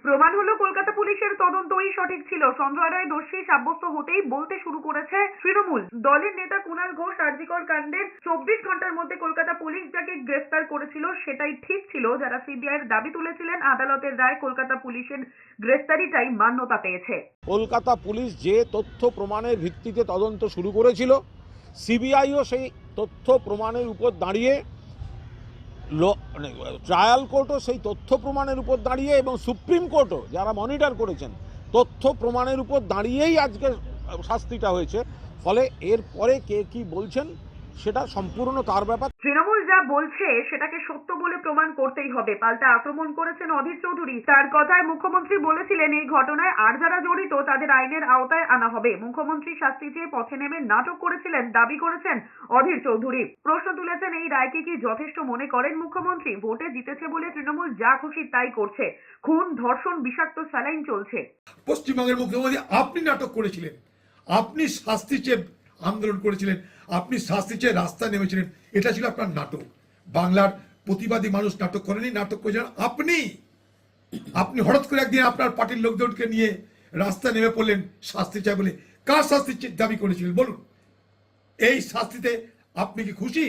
প্রমাণ হলো কলকাতা পুলিশের তদন্তই সঠিক ছিল। সঞ্জয় রায় দোষী সাব্যস্ত হতেই বলতে শুরু করেছে তৃণমূল। দলের নেতা কুণাল ঘোষ আরজিকর কাণ্ডের 24 ঘন্টার মধ্যে কলকাতা পুলিশ যাকে গ্রেফতার করেছিল সেটাই ঠিক ছিল। যারা সিবিআইয়ের দাবি তুলেছিলেন, আদালতের রায় কলকাতা পুলিশের গ্রেফতারিটাই মান্যতা পেয়েছে। কলকাতা পুলিশ যে তথ্য প্রমাণের ভিত্তিতে তদন্ত শুরু করেছিল, সিবিআইও সেই তথ্য প্রমাণের উপর দাঁড়িয়ে, ট্রায়াল কোর্টও সেই তথ্য প্রমাণের উপর দাঁড়িয়ে এবং সুপ্রিম কোর্টও যারা মনিটর করেছেন তথ্য প্রমাণের উপর দাঁড়িয়েই আজকে শাস্তিটা হয়েছে। ফলে এরপরে কে কি বলছেন সেটা সম্পূর্ণ তার ব্যাপার। তৃণমূল যা বলছে সেটাকে সত্য বলে প্রমাণ করতেই হবে। পাল্টা আক্রমণ করেছেন অধীর চৌধুরী। তার কথায় মুখ্যমন্ত্রী বলেছিলেন এই ঘটনায় আর যারা জড়িত তাদের আইনের আওতায় আনা হবে। মুখ্যমন্ত্রী শাস্তি চেয়ে পথে নেমে নাটক করেছিলেন দাবি করেছেন অধীর চৌধুরী। প্রশ্ন তুলেছেন, এই রায়কে কি যথেষ্ট মনে করেন মুখ্যমন্ত্রী? ভোটে জিতেছে বলে তৃণমূল যা খুশি তাই করছে। খুন, ধর্ষণ, বিষাক্ত স্যালাইন চলছে। পশ্চিমবঙ্গের মুখ্যমন্ত্রী আপনি নাটক করেছিলেন, আপনি শাস্তি চেয়ে আন্দোলন করেছিলেন, আপনি শাস্তি চেয়ে রাস্তায় নেমেছিলেন। এটা ছিল আপনার নাটক। বাংলার প্রতিবাদী মানুষ নাটক করেনি, নাটক করেছেন আপনি। আপনি হঠাৎ করে একদিন আপনার পার্টির লোকজনকে নিয়ে রাস্তায় নেমে পড়লেন শাস্তি চাই বলে। কার শাস্তি দাবি করেছিলেন বলুন? এই শাস্তিতে আপনি কি খুশি?